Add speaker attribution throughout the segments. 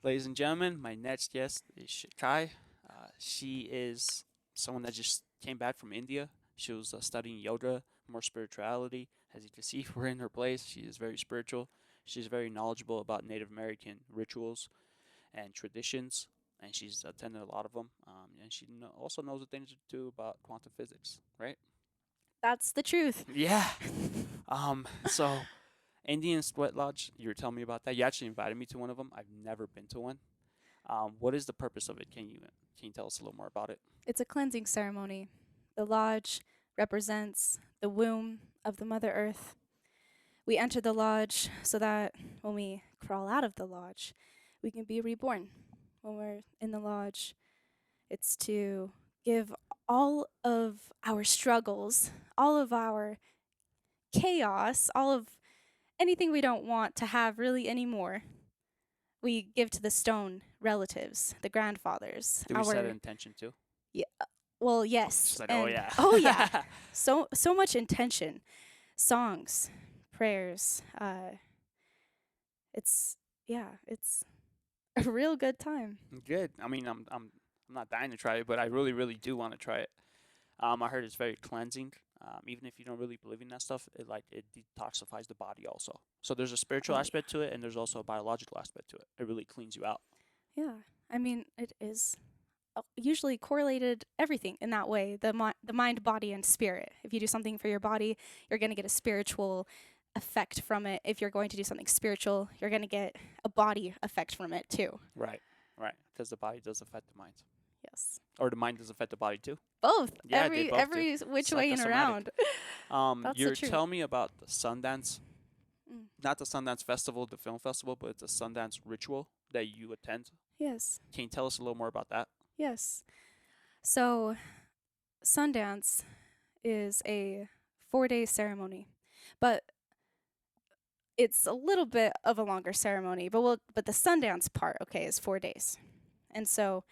Speaker 1: Ladies and gentlemen, my next guest is Shakai. She is someone that just came back from India. She was studying yoga, more spirituality. As you can see, we're in her place. She is very spiritual. She's very knowledgeable about Native American rituals and traditions, and she's attended a lot of them. And she also knows a thing or two about quantum physics, right?
Speaker 2: That's the truth.
Speaker 1: Yeah. So Indian Sweat Lodge, you were telling me about that. You actually invited me to one of them. I've never been to one. What is the purpose of it? Can you tell us a little more about it?
Speaker 2: It's a cleansing ceremony. The lodge represents the womb of the Mother Earth. We enter the lodge so that when we crawl out of the lodge, we can be reborn. When we're in the lodge, it's to give all of our struggles, all of our chaos, all of anything we don't want to have really anymore. We give to the stone relatives, the grandfathers,
Speaker 1: Do we set an intention too?
Speaker 2: yeah, well, yes.
Speaker 1: She's like, oh
Speaker 2: And
Speaker 1: yeah.
Speaker 2: oh yeah. So much intention. Songs, prayers. It's yeah, it's a real good time.
Speaker 1: Good. I mean, I'm not dying to try it, but I really, really do want to try it. I heard it's very cleansing. Even if you don't really believe in that stuff, it detoxifies the body also. So there's a spiritual
Speaker 2: Oh
Speaker 1: aspect to it, and there's also a biological aspect to it. It really cleans you out.
Speaker 2: yeah. I mean, it is usually correlated everything in that way. The mind, body, and spirit. If you do something for your body, you're going to get a spiritual effect from it. If you're going to do something spiritual, you're going to get a body effect from it too.
Speaker 1: Right. Right. Because the body does affect the mind,
Speaker 2: Yes.
Speaker 1: or the mind does affect the body too.
Speaker 2: Both.
Speaker 1: Yeah, they both do.
Speaker 2: Every which way and
Speaker 1: Psychosomatic.
Speaker 2: around. That's the
Speaker 1: You're
Speaker 2: truth.
Speaker 1: telling me about the Sundance,
Speaker 2: Mm.
Speaker 1: not the Sundance Festival, the film festival, but it's a Sundance ritual that you attend.
Speaker 2: Yes.
Speaker 1: Can you tell us a little more about that?
Speaker 2: Yes. So, Sundance is a 4-day ceremony, but it's a little bit of a longer ceremony. But the Sundance part, okay, is 4 days, and so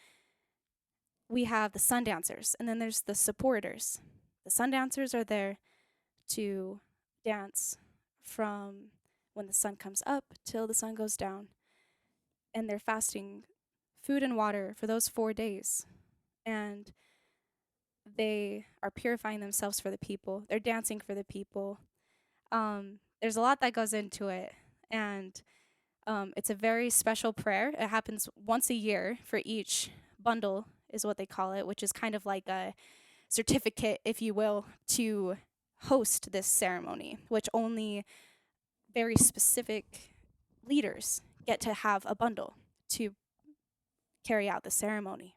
Speaker 2: we have the Sundancers, and then there's the supporters. The Sundancers are there to dance from when the sun comes up till the sun goes down, and they're fasting food and water for those 4 days, and they are purifying themselves for the people. They're dancing for the people. There's a lot that goes into it, and it's a very special prayer. It happens once a year for each bundle, is what they call it, which is kind of like a certificate, if you will, to host this ceremony, which only very specific leaders get to have a bundle to carry out the ceremony.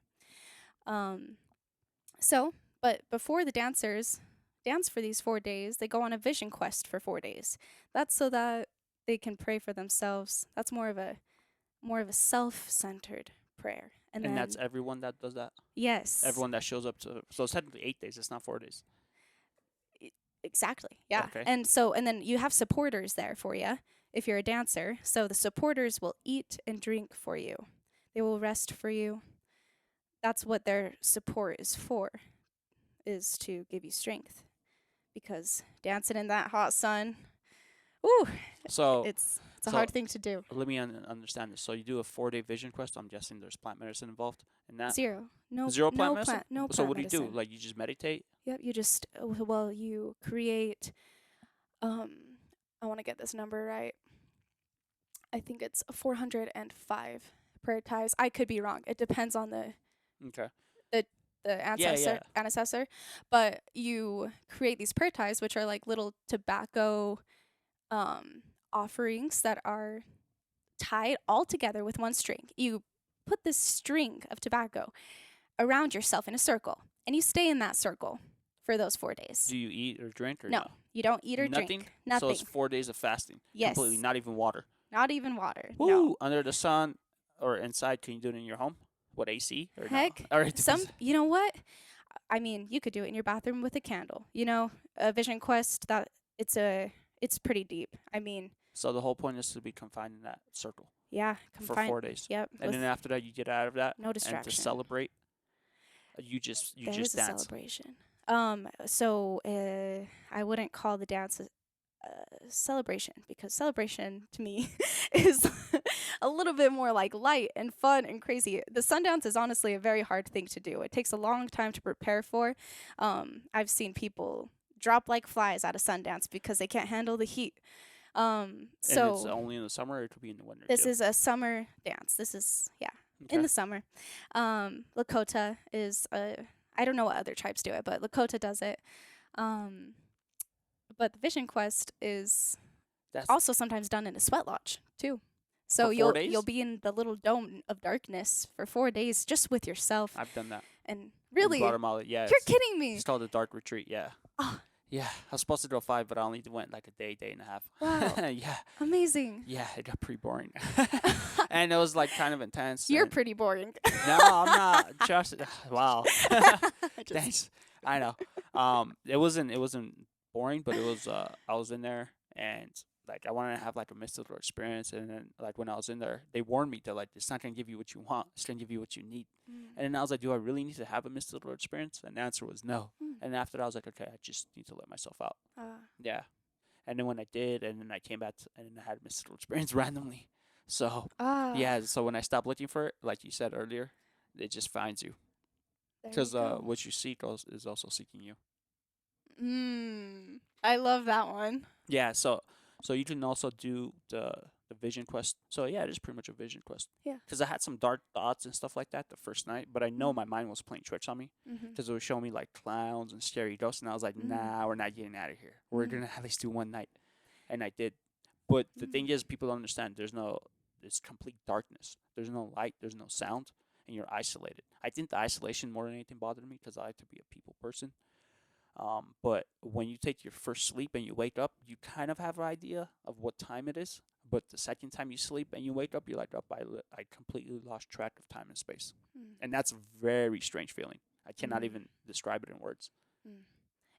Speaker 2: But before the dancers dance for these 4 days, they go on a vision quest for 4 days. That's so that they can pray for themselves. That's more of a self-centered prayer. And
Speaker 1: And
Speaker 2: then
Speaker 1: that's everyone that does that.
Speaker 2: yes,
Speaker 1: Everyone that shows up to. So it's technically 8 days. It's not 4 days.
Speaker 2: exactly. Yeah.
Speaker 1: Okay.
Speaker 2: And then you have supporters there for you if you're a dancer. So the supporters will eat and drink for you. They will rest for you. That's what their support is for, is to give you strength. Because dancing in that hot sun, ooh,
Speaker 1: So
Speaker 2: it's a
Speaker 1: so
Speaker 2: hard thing to do.
Speaker 1: let me understand this. So you do a 4-day vision quest. I'm guessing there's plant medicine involved in that.
Speaker 2: Zero. No.
Speaker 1: Zero plant
Speaker 2: No
Speaker 1: medicine.
Speaker 2: plant. No plant
Speaker 1: So what do you do?
Speaker 2: medicine.
Speaker 1: Like you just meditate?
Speaker 2: Yep. You just you create. I want to get this number right. I think it's 405 prayer ties. I could be wrong. It depends on the
Speaker 1: Okay.
Speaker 2: ancestor, ancestor, but you create these prayer ties, which are like little tobacco offerings that are tied all together with one string. You put this string of tobacco around yourself in a circle, and you stay in that circle for those 4 days.
Speaker 1: Do you eat or drink or
Speaker 2: No, you don't eat or
Speaker 1: Nothing?
Speaker 2: drink. Nothing.
Speaker 1: So it's 4 days of fasting.
Speaker 2: Yes.
Speaker 1: Completely, not even water.
Speaker 2: Not even water.
Speaker 1: Woo!
Speaker 2: No.
Speaker 1: Under the sun or inside. Can you do it in your home? What, AC or
Speaker 2: Heck,
Speaker 1: no? All right.
Speaker 2: you know what? I mean, you could do it in your bathroom with a candle. You know, a vision quest it's pretty deep. I mean,
Speaker 1: So the whole point is to be confined in that circle
Speaker 2: yeah,
Speaker 1: for 4 days.
Speaker 2: Yep.
Speaker 1: And then after that, you get out of that.
Speaker 2: no
Speaker 1: And to
Speaker 2: distraction.
Speaker 1: celebrate, you
Speaker 2: There
Speaker 1: just
Speaker 2: is a
Speaker 1: dance.
Speaker 2: celebration. I wouldn't call the dance a celebration, because celebration to me is a little bit more like light and fun and crazy. The Sundance is honestly a very hard thing to do. It takes a long time to prepare for. I've seen people drop like flies at a Sundance because they can't handle the heat.
Speaker 1: And it's
Speaker 2: So
Speaker 1: only in the summer, or it could be in the winter
Speaker 2: this
Speaker 1: too.
Speaker 2: is a summer dance. This is, yeah, in
Speaker 1: Okay.
Speaker 2: the summer. Lakota is I don't know what other tribes do it, but Lakota does it. Um, but the Vision Quest is
Speaker 1: That's
Speaker 2: also sometimes done in a sweat lodge too. So
Speaker 1: for four
Speaker 2: you'll
Speaker 1: days.
Speaker 2: be in the little dome of darkness for 4 days just with yourself.
Speaker 1: I've done that.
Speaker 2: And
Speaker 1: In
Speaker 2: really,
Speaker 1: Guatemala, yeah.
Speaker 2: you're kidding me.
Speaker 1: It's called the Dark Retreat. Yeah.
Speaker 2: Oh,
Speaker 1: Yeah, I was supposed to do a 5, but I only went like a day and a half.
Speaker 2: wow,
Speaker 1: Yeah,
Speaker 2: amazing.
Speaker 1: yeah, it got pretty boring, and it was like kind of intense.
Speaker 2: You're
Speaker 1: and-
Speaker 2: pretty boring.
Speaker 1: No, I'm not. Just wow.
Speaker 2: I just-
Speaker 1: Thanks. I know. It wasn't boring, but it was. I was in there, and like I wanted to have like a mystical experience, and then like when I was in there, they warned me to like it's not gonna give you what you want. It's gonna give you what you need.
Speaker 2: Mm.
Speaker 1: And then I was like, do I really need to have a mystical experience? And the answer was no.
Speaker 2: Mm.
Speaker 1: And after that, I was like, okay, I just need to let myself out.
Speaker 2: Ah.
Speaker 1: Yeah. And then when I did, and then I came back and then I had a mystical experience randomly. So yeah, so when I stopped looking for it, like you said earlier, it just finds you.
Speaker 2: There
Speaker 1: Because
Speaker 2: you go.
Speaker 1: what you seek is also seeking you.
Speaker 2: I love that one.
Speaker 1: Yeah, so you can also do the vision quest. So yeah, it is pretty much a vision quest.
Speaker 2: Yeah.
Speaker 1: Because I had some dark thoughts and stuff like that the first night, but I know my mind was playing tricks on me
Speaker 2: Mm-hmm.
Speaker 1: because it was showing me like clowns and scary ghosts, and I was like, nah, we're not getting out of here. We're gonna at least do one night, and I did. But the thing is, people don't understand. It's complete darkness. There's no light. There's no sound, and you're isolated. I think the isolation more than anything bothered me because I like to be a people person. But when you take your first sleep and you wake up, you kind of have an idea of what time it is. But the second time you sleep and you wake up, you're like, I completely lost track of time and space. And that's a very strange feeling. I cannot even describe it in words.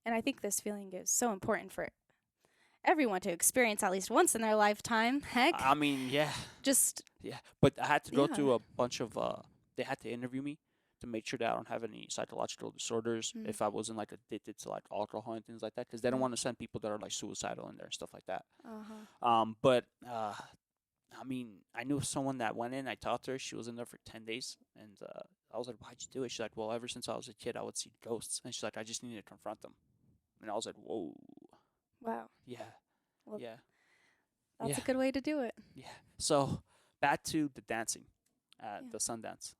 Speaker 2: And I think this feeling is so important for everyone to experience at least once in their lifetime. Heck,
Speaker 1: I mean, yeah.
Speaker 2: just
Speaker 1: Yeah. But I had to go
Speaker 2: Yeah.
Speaker 1: through a bunch of, they had to interview me to make sure that I don't have any psychological disorders, if I wasn't like addicted to like alcohol and things like that, because they don't want to send people that are like suicidal in there and stuff like that. But I mean, I knew someone that went in. I talked to her. She was in there for 10 days, and I was like, "Why'd you do it?" She's like, "Well, ever since I was a kid, I would see ghosts," and she's like, "I just needed to confront them," and I was like, "Whoa,
Speaker 2: wow,
Speaker 1: yeah,
Speaker 2: Well,
Speaker 1: yeah,
Speaker 2: that's
Speaker 1: yeah,
Speaker 2: a good way to do it.
Speaker 1: yeah." So back to the dancing at
Speaker 2: Yeah.
Speaker 1: the Sundance.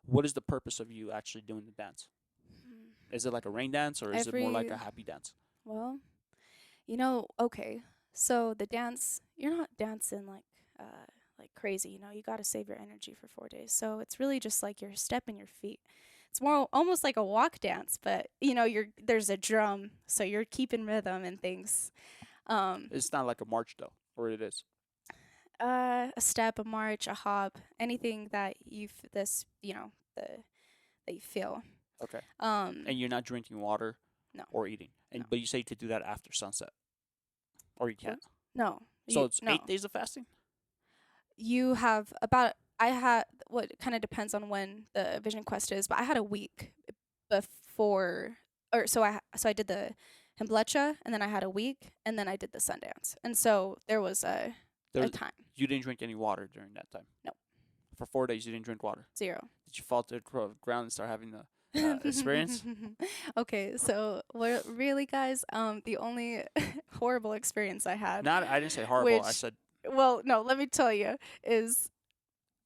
Speaker 1: What is the purpose of you actually doing the dance? Is it like a rain dance, or is it more like a
Speaker 2: Every-
Speaker 1: happy dance?
Speaker 2: Well, okay. So the dance, you're not dancing like crazy, you got to save your energy for 4 days. So it's really just like your step and your feet. It's more almost like a walk dance, but there's a drum, so you're keeping rhythm and things.
Speaker 1: It's not like a march though, or it is.
Speaker 2: A step, a march, a hop, anything that that you feel.
Speaker 1: Okay.
Speaker 2: Um,
Speaker 1: And you're not drinking water
Speaker 2: No.
Speaker 1: or eating. And
Speaker 2: No.
Speaker 1: but you say you could do that after sunset. Or you can't.
Speaker 2: no.
Speaker 1: So
Speaker 2: you-
Speaker 1: it's
Speaker 2: no.
Speaker 1: 8 days of fasting?
Speaker 2: You have about I had what kind of depends on when the vision quest is, but I had a week before or so I did the Hamblecha and then I had a week and then I did the Sundance. And so there was a time.
Speaker 1: You didn't drink any water during that time?
Speaker 2: No.
Speaker 1: For 4 days you didn't drink water?
Speaker 2: 0.
Speaker 1: Did you fall to the ground and start having the experience?
Speaker 2: Okay, so really guys, the only horrible experience I had.
Speaker 1: I didn't say horrible. I
Speaker 2: Which-
Speaker 1: said
Speaker 2: Well, no, let me tell you, is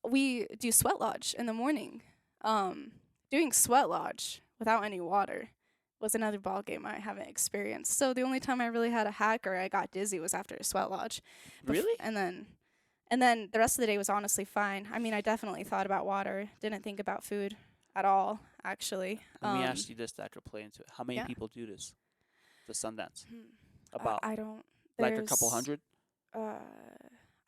Speaker 2: we do sweat lodge in the morning. Doing sweat lodge without any water was another ball game I haven't experienced. So the only time I really had a hack or I got dizzy was after a sweat lodge.
Speaker 1: really?
Speaker 2: And then the rest of the day was honestly fine. I mean, I definitely thought about water, didn't think about food at all, actually.
Speaker 1: Let me ask you this that could play into it. How many
Speaker 2: yeah.
Speaker 1: people do this? The Sundance?
Speaker 2: Hmm.
Speaker 1: About
Speaker 2: I don't.
Speaker 1: like a couple
Speaker 2: there's,
Speaker 1: hundred?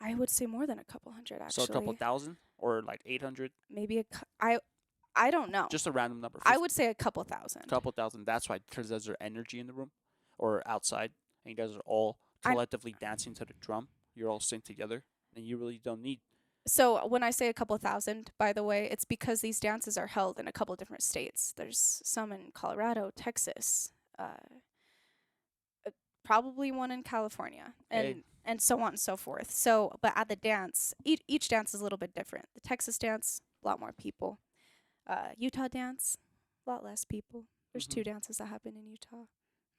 Speaker 2: I would say more than a couple hundred actually.
Speaker 1: So a couple thousand? Or like 800?
Speaker 2: Maybe I don't know.
Speaker 1: Just a random number.
Speaker 2: I would say a couple thousand.
Speaker 1: Couple thousand. That's why, because there's energy in the room or outside, and you guys are all collectively dancing to the drum. You're all synced together, and you really don't need.
Speaker 2: So when I say a couple thousand, by the way, it's because these dances are held in a couple different states. There's some in Colorado, Texas, probably one in California,
Speaker 1: Hey.
Speaker 2: and so on and so forth. So, but at the dance, each dance is a little bit different. The Texas dance, a lot more people. Utah dance, a lot less people. There's
Speaker 1: Hmm.
Speaker 2: two dances that happen in Utah.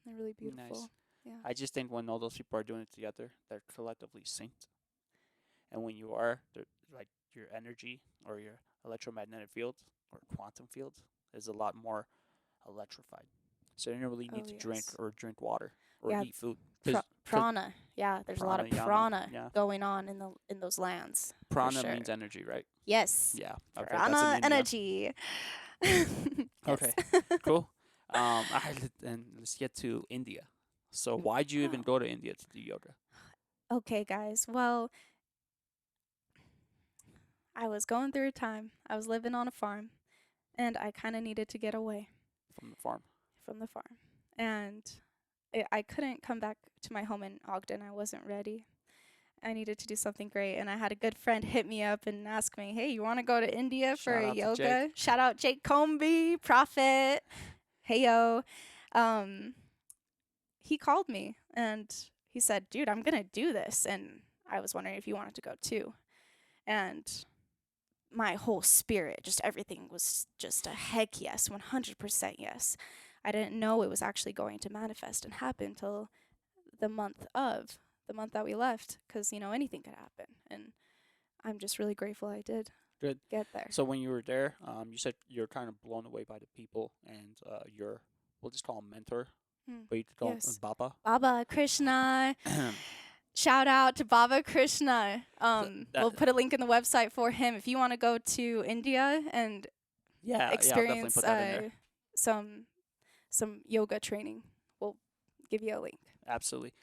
Speaker 2: They're really
Speaker 1: Nice.
Speaker 2: beautiful. Yeah.
Speaker 1: I just think when all those people are doing it together, they're collectively synced. And when you are, like your energy or your electromagnetic field or quantum field is a lot more electrified. So you don't really
Speaker 2: Oh
Speaker 1: need to
Speaker 2: yes.
Speaker 1: drink water or
Speaker 2: Yeah.
Speaker 1: eat food because
Speaker 2: Prana. Yeah. There's a lot of
Speaker 1: pranayama,
Speaker 2: prana
Speaker 1: yeah,
Speaker 2: going on in those lands for
Speaker 1: prana
Speaker 2: sure.
Speaker 1: means energy, right?
Speaker 2: Yes.
Speaker 1: Yeah. Okay, that's in
Speaker 2: Prana
Speaker 1: India.
Speaker 2: energy.
Speaker 1: Okay,
Speaker 2: Yes.
Speaker 1: cool. Alright, then let's get to India. So why'd you even
Speaker 2: Wow.
Speaker 1: go to India to do yoga
Speaker 2: Okay, guys. Well, I was going through a time. I was living on a farm, and I kind of needed to get away
Speaker 1: from the farm?
Speaker 2: from the farm. And I couldn't come back to my home in Ogden. I wasn't ready. I needed to do something great, and I had a good friend hit me up and ask me, "Hey, you want to go to India for
Speaker 1: Shout
Speaker 2: a
Speaker 1: out to Jake.
Speaker 2: yoga?" Shout out Jake Comby, Prophet. Hey yo. Um, he called me and he said, "Dude, I'm gonna do this," and I was wondering if you wanted to go too. And my whole spirit, just everything was just a heck yes, 100% yes. I didn't know it was actually going to manifest and happen till the month of the month that we left, because anything could happen, and I'm just really grateful I did
Speaker 1: Good.
Speaker 2: get there.
Speaker 1: So when you were there, you said you're kind of blown away by the people and your, we'll just call him mentor,
Speaker 2: Hmm.
Speaker 1: but you could call him
Speaker 2: Yes.
Speaker 1: Baba.
Speaker 2: Baba Krishna. Shout out to Baba Krishna. We'll put a link in the website for him if you want to go to India and
Speaker 1: Yeah, I'll definitely
Speaker 2: experience
Speaker 1: put that in there.
Speaker 2: some yoga training. We'll give you a link.
Speaker 1: Absolutely.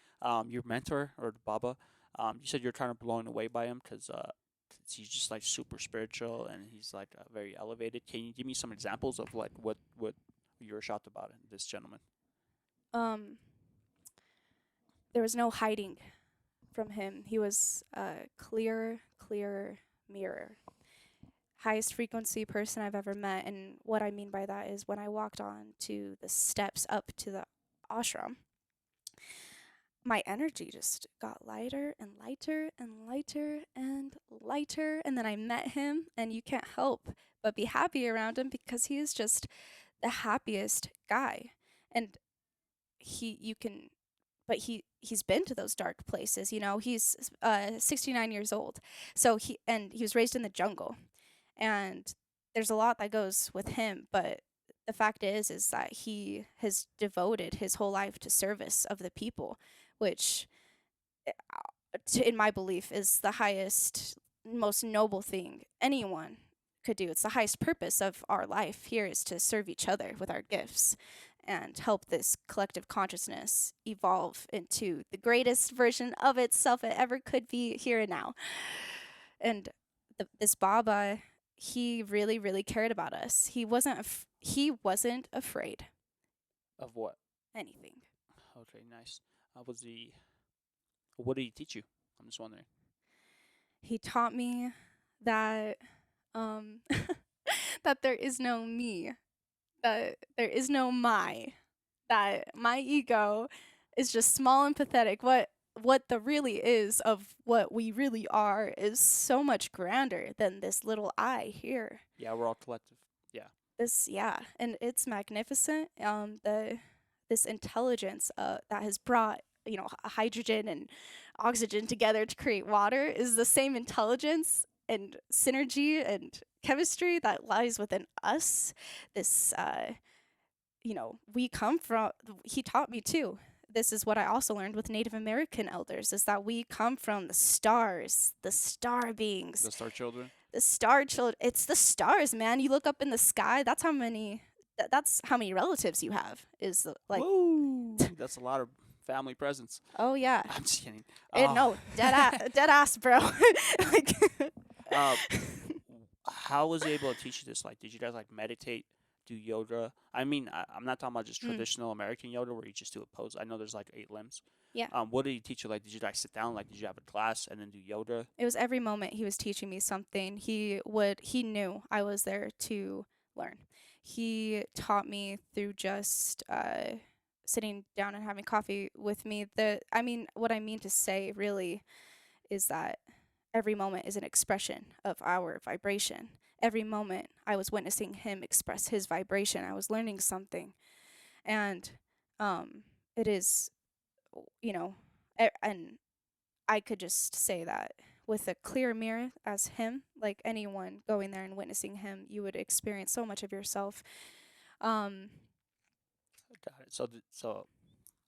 Speaker 1: Your mentor or the Baba, you said you're kind of blown away by him because he's just like super spiritual and he's like very elevated. Can you give me some examples of like what you were shocked about in this gentleman?
Speaker 2: Um, there was no hiding from him. He was a clear mirror. Highest frequency person I've ever met. And what I mean by that is when I walked on to the steps up to the ashram, my energy just got lighter and lighter and lighter and lighter. And then I met him, and you can't help but be happy around him because he is just the happiest guy. And you can, but he's been to those dark places. He's 69 years old, so he was raised in the jungle, and there's a lot that goes with him. But the fact is that he has devoted his whole life to service of the people, which in my belief is the highest, most noble thing anyone could do. It's the highest purpose of our life here, is to serve each other with our gifts and help this collective consciousness evolve into the greatest version of itself it ever could be here and now. And this Baba, he really, really cared about us. He wasn't afraid
Speaker 1: Of what?
Speaker 2: anything.
Speaker 1: Okay, nice. Was he? What did he teach you? I'm just wondering.
Speaker 2: He taught me that that there is no me, that there is no that my ego is just small and pathetic. What the really is of what we really are is so much grander than this little I here.
Speaker 1: Yeah, we're all collective. Yeah.
Speaker 2: And it's magnificent. This intelligence that has brought hydrogen and oxygen together to create water is the same intelligence and synergy and chemistry that lies within us. This we come from. He taught me too. This is what I also learned with Native American elders, is that we come from the stars, the star beings,
Speaker 1: The Star Children.
Speaker 2: the star children. It's the stars, man. You look up in the sky. That's how many. That's how many relatives you have. Is like,
Speaker 1: Woo! That's a lot of family presence.
Speaker 2: oh yeah.
Speaker 1: I'm just kidding.
Speaker 2: No, dead ass, bro. Like,
Speaker 1: How was he able to teach you this? Like, did you guys like meditate, do yoga? I mean, I'm not talking about just traditional American yoga where you just do a pose. I know there's like 8 limbs.
Speaker 2: Yeah.
Speaker 1: What did he teach you? Like, did you guys sit down? Like, did you have a class and then do yoga?
Speaker 2: It was every moment he was teaching me something. He knew I was there to learn. He taught me through just sitting down and having coffee with me, what I mean to say really is that every moment is an expression of our vibration. Every moment I was witnessing him express his vibration, I was learning something. And it is, you know, and I could just say that with a clear mirror as him, like anyone going there and witnessing him, you would experience so much of yourself. Um,
Speaker 1: Got it. So, so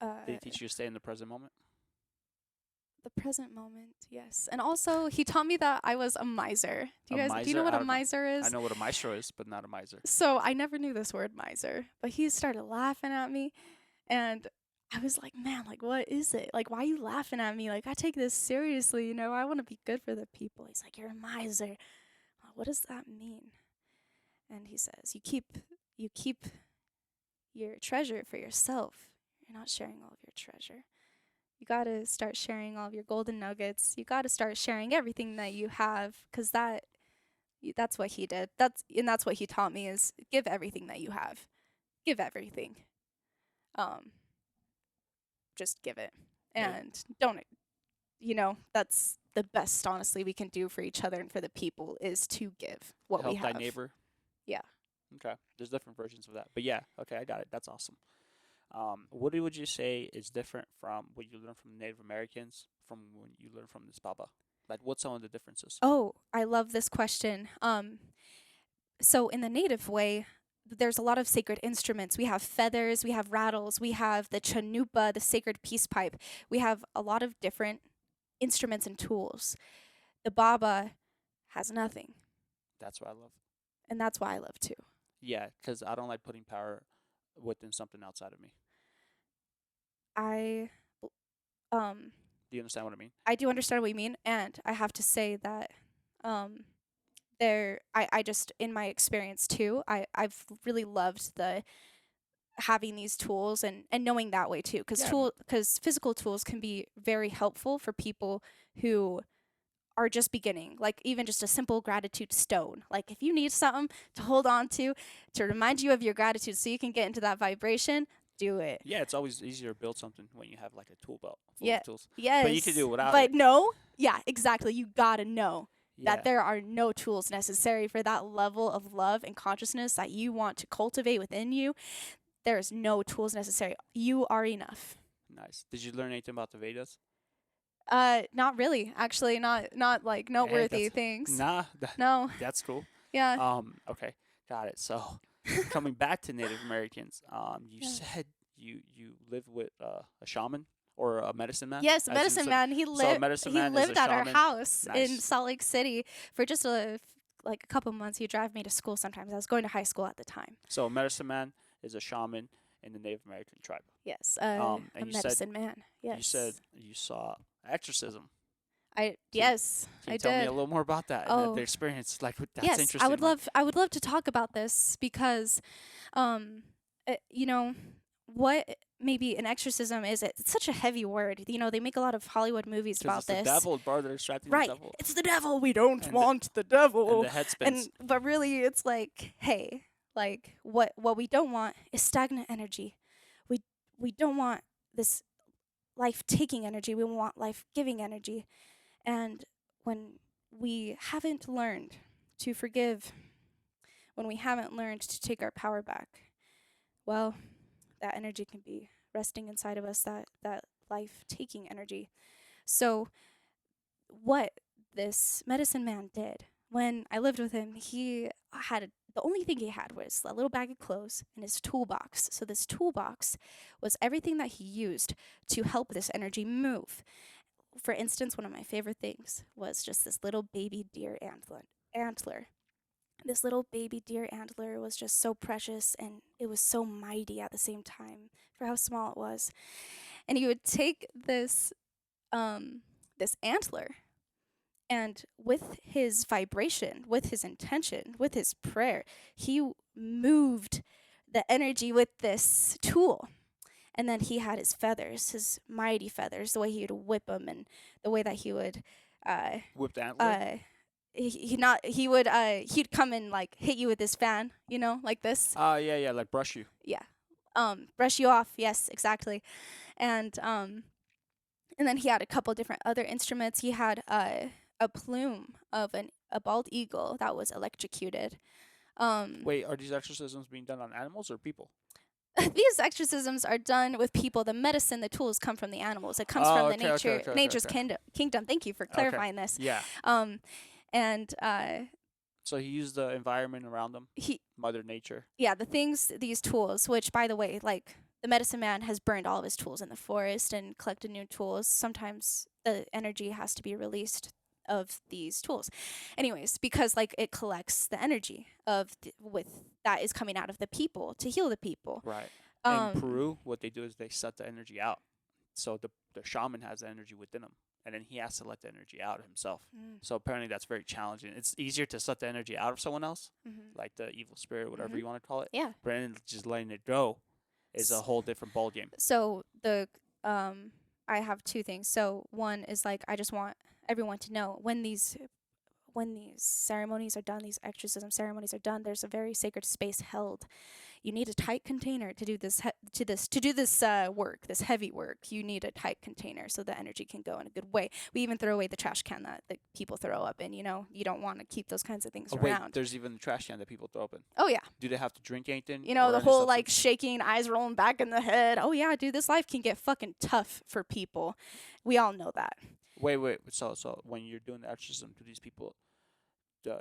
Speaker 1: did
Speaker 2: uh,
Speaker 1: he teach you to stay in the present moment?
Speaker 2: the present moment, yes. And also, he taught me that I was a miser.
Speaker 1: A
Speaker 2: Do you know
Speaker 1: miser?
Speaker 2: what
Speaker 1: I
Speaker 2: a
Speaker 1: don't know.
Speaker 2: miser
Speaker 1: I
Speaker 2: is?
Speaker 1: know what a maestro is, but not a miser.
Speaker 2: So I never knew this word miser, but he started laughing at me, and I was like, man, like, what is it? Like, why are you laughing at me? Like, I take this seriously, you know, I want to be good for the people. He's like, you're a miser. What does that mean? And he says, you keep your treasure for yourself. You're not sharing all of your treasure. You got to start sharing all of your golden nuggets. You got to start sharing everything that you have, cuz that's what he did. That's what he taught me is give everything that you have. Give everything. Um just give it.
Speaker 1: Yeah.
Speaker 2: And don't, that's the best honestly we can do for each other and for the people is to give what we
Speaker 1: Help thy
Speaker 2: have.
Speaker 1: neighbor.
Speaker 2: Yeah.
Speaker 1: Okay. There's different versions of that, but yeah. Okay, I got it. That's awesome. What would you say is different from what you learned from Native Americans from when you learned from this Baba? Like, what's some of the differences?
Speaker 2: Oh, I love this question. So in the native way, there's a lot of sacred instruments. We have feathers, we have rattles, we have the chanupa, the sacred peace pipe. We have a lot of different instruments and tools. The Baba has nothing,
Speaker 1: That's what I love.
Speaker 2: and that's why I love too.
Speaker 1: Yeah, because I don't like putting power within something outside of me.
Speaker 2: I um
Speaker 1: Do you understand what I mean?
Speaker 2: I do understand what you mean, and I have to say that um I just in my experience too, I've really loved the having these tools and knowing that way too,
Speaker 1: Yeah.
Speaker 2: because physical tools can be very helpful for people who are just beginning, like even just a simple gratitude stone. Like if you need something to hold on to remind you of your gratitude so you can get into that vibration, do it.
Speaker 1: Yeah, it's always easier to build something when you have like a tool belt full
Speaker 2: Yeah.
Speaker 1: of tools.
Speaker 2: Yes.
Speaker 1: But you can do it without
Speaker 2: but
Speaker 1: it.
Speaker 2: no, yeah, exactly. You gotta know
Speaker 1: Yeah.
Speaker 2: that there are no tools necessary for that level of love and consciousness that you want to cultivate within you. There's no tools necessary. You are enough.
Speaker 1: Nice. Did you learn anything about the Vedas?
Speaker 2: Not really. Actually, not like
Speaker 1: Hey,
Speaker 2: noteworthy
Speaker 1: that's
Speaker 2: things.
Speaker 1: nah.
Speaker 2: No.
Speaker 1: That's cool.
Speaker 2: Yeah.
Speaker 1: Okay, got it. So, coming back to Native Americans, you
Speaker 2: Yeah.
Speaker 1: said you live with a shaman or a medicine man.
Speaker 2: Yes,
Speaker 1: as you
Speaker 2: medicine
Speaker 1: said?
Speaker 2: man.
Speaker 1: So a medicine man is a
Speaker 2: lived at our
Speaker 1: shaman.
Speaker 2: house in
Speaker 1: Nice.
Speaker 2: Salt Lake City for just like a couple months. He'd drive me to school sometimes. I was going to high school at the time.
Speaker 1: So a medicine man is a shaman in the Native American tribe.
Speaker 2: Yes,
Speaker 1: And
Speaker 2: a
Speaker 1: you said
Speaker 2: medicine man. Yes.
Speaker 1: you said you saw exorcism.
Speaker 2: Yes,
Speaker 1: Can
Speaker 2: I
Speaker 1: you tell me
Speaker 2: did.
Speaker 1: a little more about that
Speaker 2: Oh.
Speaker 1: and the experience? Like that's
Speaker 2: Yes,
Speaker 1: interesting.
Speaker 2: I would love to talk about this because, um, you know, what maybe an exorcism is. It's such a heavy word. You know, they make a lot of Hollywood movies
Speaker 1: Because
Speaker 2: about
Speaker 1: it's the
Speaker 2: this.
Speaker 1: devil, bro. They're extracting
Speaker 2: Right,
Speaker 1: the devil.
Speaker 2: it's the devil. We don't
Speaker 1: And
Speaker 2: want the
Speaker 1: And
Speaker 2: devil.
Speaker 1: the head spins.
Speaker 2: But really, it's like, hey, like what we don't want is stagnant energy. We don't want this life taking energy. We want life giving energy. And when we haven't learned to forgive, when we haven't learned to take our power back, well, that energy can be resting inside of us, that life taking energy. So, what this medicine man did when I lived with him, the only thing he had was a little bag of clothes and his toolbox. So, this toolbox was everything that he used to help this energy move. For instance, one of my favorite things was just this little baby deer antler. This little baby deer antler was just so precious and it was so mighty at the same time for how small it was. And he would take this antler and with his vibration, with his intention, with his prayer, he moved the energy with this tool. And then he had his feathers, his mighty feathers, the way he would whip them, and the way that he would,
Speaker 1: Whipped antler.
Speaker 2: he'd come and like hit you with his fan, like this.
Speaker 1: Yeah, like brush you.
Speaker 2: Yeah, brush you off. Yes, exactly. And and then he had a couple different other instruments. He had a plume of a bald eagle that was electrocuted. Um,
Speaker 1: Wait, are these exorcisms being done on animals or people?
Speaker 2: these exorcisms are done with people. The medicine, the tools come from the animals. It comes
Speaker 1: Oh,
Speaker 2: from the
Speaker 1: okay, okay, okay, okay,
Speaker 2: nature's
Speaker 1: okay.
Speaker 2: kingdom. Thank you for
Speaker 1: Okay.
Speaker 2: clarifying this.
Speaker 1: Yeah.
Speaker 2: Um, and
Speaker 1: So he used the environment around him,
Speaker 2: he
Speaker 1: Mother Nature.
Speaker 2: yeah, the things, these tools, which by the way, like the medicine man has burned all of his tools in the forest and collected new tools. Sometimes the energy has to be released of these tools. Anyways, because like it collects the energy of with that is coming out of the people to heal the people.
Speaker 1: Right. In
Speaker 2: Um
Speaker 1: Peru, what they do is they set the energy out. So the shaman has the energy within him, and then he has to let the energy out himself.
Speaker 2: mm,
Speaker 1: So apparently that's very challenging. It's easier to set the energy out of someone else,
Speaker 2: mhm,
Speaker 1: like the evil spirit, whatever
Speaker 2: mhm.
Speaker 1: you want to call it.
Speaker 2: Yeah.
Speaker 1: But then just letting it go is a
Speaker 2: S-
Speaker 1: whole different ball game.
Speaker 2: So the I have two things. So one is like I just want everyone to know when these ceremonies are done, these exorcism ceremonies are done, there's a very sacred space held. You need a tight container to do this work, this heavy work. You need a tight container so the energy can go in a good way. We even throw away the trash can that the people throw up in. You know, you don't want to keep those kinds of things
Speaker 1: Oh wait,
Speaker 2: around.
Speaker 1: there's even the trash can that people throw open.
Speaker 2: Oh yeah,
Speaker 1: Do they have to drink anything?
Speaker 2: you know
Speaker 1: or
Speaker 2: the
Speaker 1: any
Speaker 2: whole like
Speaker 1: substance?
Speaker 2: shaking, eyes rolling back in the head. Oh yeah, dude, this life can get fucking tough for people. We all know that.
Speaker 1: Wait. So when you're doing the exorcism, do these people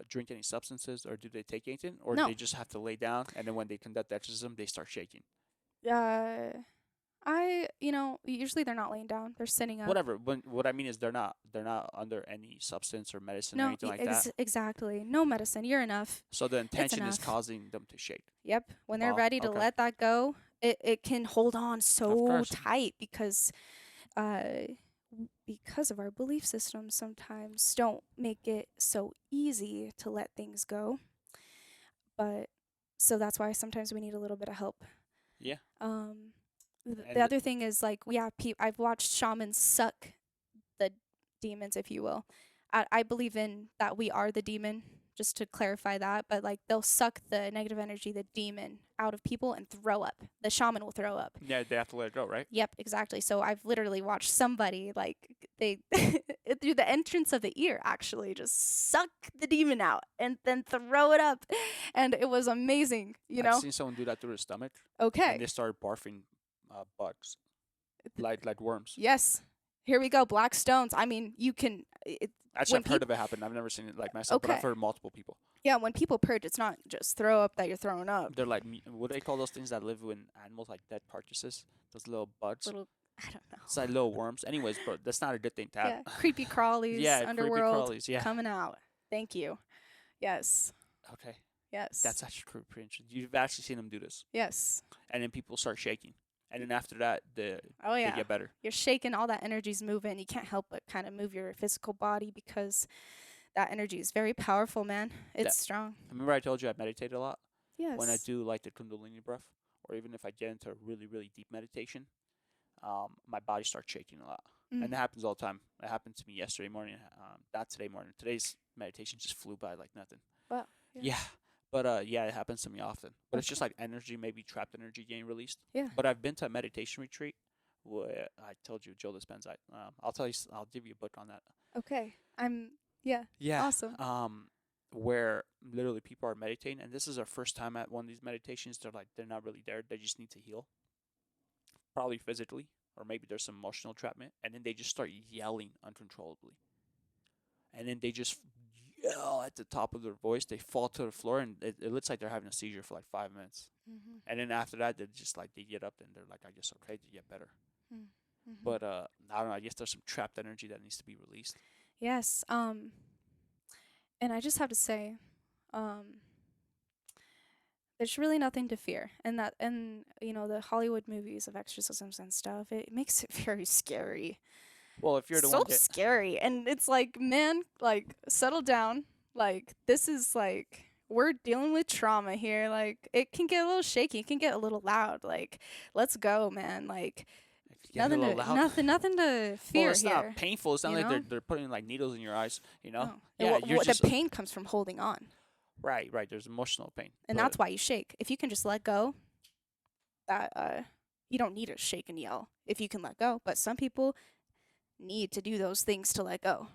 Speaker 1: drink any substances, or do they take anything, or
Speaker 2: No,
Speaker 1: they just have to lay down, and then when they conduct the exorcism, they start shaking?
Speaker 2: uh, usually they're not laying down; they're sitting up.
Speaker 1: Whatever. When what I mean is they're not under any substance or medicine or
Speaker 2: No,
Speaker 1: anything like that.
Speaker 2: exactly. No medicine. You're enough.
Speaker 1: So the
Speaker 2: It's
Speaker 1: intention is
Speaker 2: enough.
Speaker 1: causing them to shake.
Speaker 2: Yep. When they're
Speaker 1: Wow.
Speaker 2: ready to
Speaker 1: Okay.
Speaker 2: let that go, it can hold on
Speaker 1: Of
Speaker 2: so
Speaker 1: course.
Speaker 2: tight uh, because of our belief systems sometimes don't make it so easy to let things go. But so that's why sometimes we need a little bit of help.
Speaker 1: Yeah.
Speaker 2: Um, the
Speaker 1: And
Speaker 2: other thing is like, yeah, I've watched shamans suck the demons, if you will. I believe in that we are the demon, just to clarify that. But like they'll suck the negative energy, the demon, out of people and throw up. The shaman will throw up.
Speaker 1: yeah, they have to let it go, right?
Speaker 2: Yep, exactly. So I've literally watched somebody like they through the entrance of the ear actually just suck the demon out and then throw it up, and it was amazing. You
Speaker 1: I've
Speaker 2: know?
Speaker 1: seen someone do that through their stomach, and
Speaker 2: Okay.
Speaker 1: they started barfing bugs, like worms.
Speaker 2: Yes. Here we go. Black stones. I mean, you can.
Speaker 1: Actually,
Speaker 2: When
Speaker 1: I've heard
Speaker 2: people.
Speaker 1: of it happen. I've never seen it like myself, but I've
Speaker 2: Okay.
Speaker 1: heard multiple people.
Speaker 2: Yeah, when people purge, it's not just throw up that you're throwing up.
Speaker 1: They're like, what do they call those things that live in animals, like dead carcasses? Those little bugs.
Speaker 2: Little, I don't know.
Speaker 1: It's like little worms. Anyways, but that's not a good thing to have.
Speaker 2: Yeah, creepy crawlies,
Speaker 1: Yeah, creepy
Speaker 2: underworld
Speaker 1: crawlies. Yeah.
Speaker 2: coming out. Thank you. Yes.
Speaker 1: Okay,
Speaker 2: Yes.
Speaker 1: that's actually pretty interesting. You've actually seen them do this,
Speaker 2: Yes.
Speaker 1: and then people start shaking, and then after that,
Speaker 2: Oh
Speaker 1: they
Speaker 2: yeah.
Speaker 1: get better.
Speaker 2: You're shaking, all that energy's moving. You can't help but kind of move your physical body because that energy is very powerful, man. It's strong.
Speaker 1: Remember I told you I meditate a lot?
Speaker 2: Yes.
Speaker 1: When I do like the Kundalini breath, or even if I get into a really, really deep meditation, my body starts shaking a lot.
Speaker 2: Mm.
Speaker 1: And that happens all the time. It happened to me yesterday morning, not today morning. Today's meditation just flew by like nothing.
Speaker 2: Wow.
Speaker 1: Yeah. But yeah, it happens to me often. But it's
Speaker 2: Okay.
Speaker 1: just like energy, maybe trapped energy getting released.
Speaker 2: Yeah.
Speaker 1: But I've been to a meditation retreat where I told you Joe Dispenza. I'll give you a book on that.
Speaker 2: Okay. Yeah.
Speaker 1: Yeah.
Speaker 2: Awesome.
Speaker 1: Where literally people are meditating, and this is our first time at one of these meditations. They're not really there. They just need to heal, probably physically, or maybe there's some emotional entrapment, and then they just start yelling uncontrollably, and then they just yell at the top of their voice. They fall to the floor, and it looks like they're having a seizure for like 5 minutes.
Speaker 2: Mm-hmm.
Speaker 1: And then after that, they just like they get up and they're like, I guess okay to get better.
Speaker 2: Mm-hmm.
Speaker 1: But I don't know. I guess there's some trapped energy that needs to be released.
Speaker 2: Yes. And I just have to say, there's really nothing to fear, and the Hollywood movies of exorcisms and stuff, it makes it very scary.
Speaker 1: Well, if you're the
Speaker 2: So
Speaker 1: one get
Speaker 2: scary, and it's like, man, like settle down. Like this is like we're dealing with trauma here. Like it can get a little shaky, it can get a little loud. Like let's go, man. Like
Speaker 1: if you get a little loud.
Speaker 2: nothing to fear
Speaker 1: Well, it's
Speaker 2: here.
Speaker 1: not painful. It's not
Speaker 2: you
Speaker 1: like
Speaker 2: know?
Speaker 1: they're putting like needles in your eyes. You know.
Speaker 2: No.
Speaker 1: Yeah, you're
Speaker 2: The
Speaker 1: just
Speaker 2: pain comes from holding on,
Speaker 1: right. There's emotional pain,
Speaker 2: and
Speaker 1: but
Speaker 2: that's why you shake. If you can just let go, that you don't need to shake and yell if you can let go. But some people need to do those things to let go.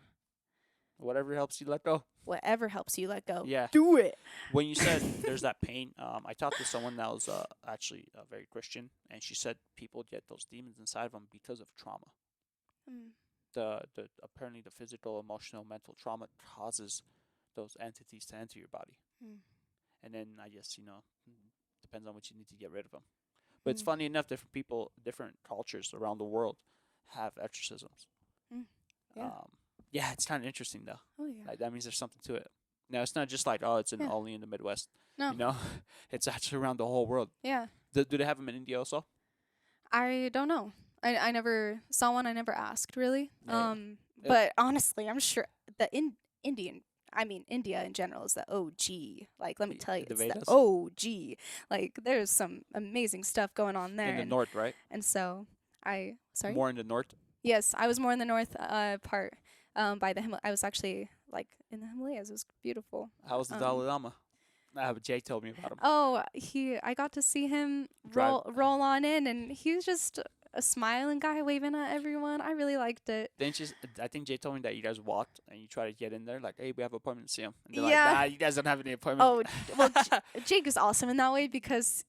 Speaker 1: Whatever helps you let go.
Speaker 2: Whatever helps you let go,
Speaker 1: Yeah.
Speaker 2: do it.
Speaker 1: When you said there's that pain, I talked to someone that was actually very Christian, and she said people get those demons inside of them because of trauma.
Speaker 2: Mm.
Speaker 1: The apparently the physical, emotional, mental trauma causes those entities to enter your body,
Speaker 2: Mm.
Speaker 1: and then I guess depends on what you need to get rid of them. But it's
Speaker 2: Mm.
Speaker 1: funny enough, different people, different cultures around the world have exorcisms.
Speaker 2: Mm. Yeah.
Speaker 1: Yeah, it's kind of interesting though.
Speaker 2: Oh yeah.
Speaker 1: Like, that means there's something to it. Now it's not just like, oh, it's
Speaker 2: Yeah.
Speaker 1: only in the Midwest.
Speaker 2: No.
Speaker 1: You know, it's actually around the whole world.
Speaker 2: Yeah.
Speaker 1: Do they have them in India also?
Speaker 2: I don't know. I never saw one. I never asked really.
Speaker 1: Yeah.
Speaker 2: But honestly, I'm sure the India in general is the OG. Like, let me tell you,
Speaker 1: The
Speaker 2: it's the
Speaker 1: Vedas?
Speaker 2: OG. Like, there's some amazing stuff going on there.
Speaker 1: In the
Speaker 2: and,
Speaker 1: north, right?
Speaker 2: and so sorry.
Speaker 1: More in the north.
Speaker 2: Yes, I was more in the north part. By the I was actually like in the Himalayas. It was beautiful.
Speaker 1: How was the Dalai Lama? Jay told me about him.
Speaker 2: Oh, I got to see him roll on in, and he was just a smiling guy waving at everyone. I really liked it.
Speaker 1: I think Jay told me that you guys walked and you try to get in there, like, hey, we have an appointment to see him. And they're
Speaker 2: Yeah.
Speaker 1: like, nah, you guys don't have any appointment.
Speaker 2: Oh, well, Jake is awesome in that way because,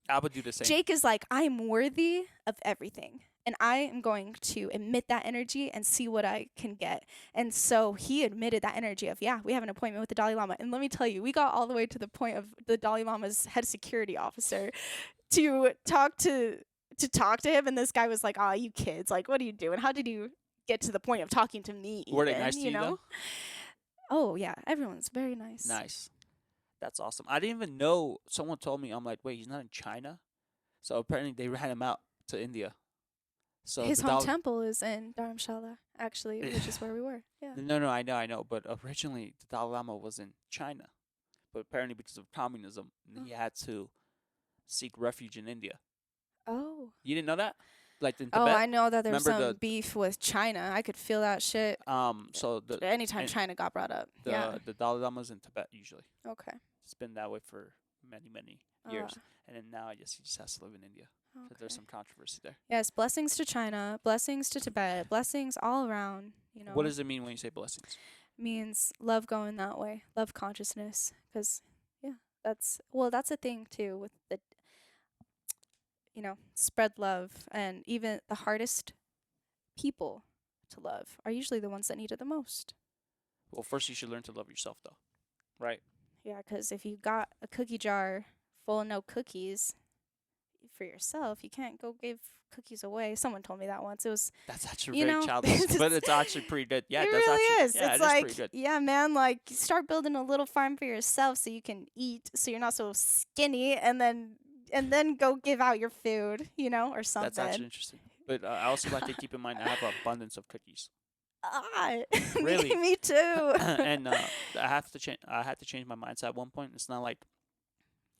Speaker 1: I would do the same.
Speaker 2: Jake is like, I am worthy of everything. And I am going to emit that energy and see what I can get. And so he admitted that energy of, yeah, we have an appointment with the Dalai Lama. And let me tell you, we got all the way to the point of the Dalai Lama's head security officer to talk to him. And this guy was like, oh, you kids, like, what are you doing? How did you get to the point of talking to me?
Speaker 1: Were they nice to you, though?
Speaker 2: Oh, yeah. Everyone's very nice.
Speaker 1: Nice. That's awesome. I didn't even know. Someone told me, I'm like, wait, he's not in China? So apparently they ran him out to India. So
Speaker 2: his home temple is in Dharamshala, actually, which is where we were. Yeah.
Speaker 1: No, I know. But originally, the Dalai Lama was in China. But apparently, because of communism, he had to seek refuge in India.
Speaker 2: Oh.
Speaker 1: You didn't know that? Like in
Speaker 2: Oh,
Speaker 1: Tibet?
Speaker 2: I know that there's some beef with China. I could feel that shit.
Speaker 1: So
Speaker 2: anytime China got brought up.
Speaker 1: The Dalai Lama's in Tibet usually.
Speaker 2: Okay.
Speaker 1: It's been that way for many years, and then now I guess he just has to live in India. Okay. So there's some controversy there.
Speaker 2: Yes, blessings to China, blessings to Tibet, blessings all around.
Speaker 1: What does it mean when you say blessings?
Speaker 2: Means love going that way, love consciousness. Because that's a thing too with the spread love, and even the hardest people to love are usually the ones that need it the most.
Speaker 1: Well, first you should learn to love yourself, though, right?
Speaker 2: Yeah, because if you got a cookie jar full of no cookies for yourself, you can't go give cookies away. Someone told me that once.
Speaker 1: That's actually very childish, but it's actually pretty good. Yeah,
Speaker 2: it
Speaker 1: that's
Speaker 2: really is.
Speaker 1: Yeah,
Speaker 2: it's like, pretty good. Yeah, man, like start building a little farm for yourself so you can eat, so you're not so skinny, and then go give out your food, or something.
Speaker 1: That's actually interesting. But I also like to keep in mind I have an abundance of cookies.
Speaker 2: Really? me too.
Speaker 1: And I have to change. I had to change my mindset at one point. It's not like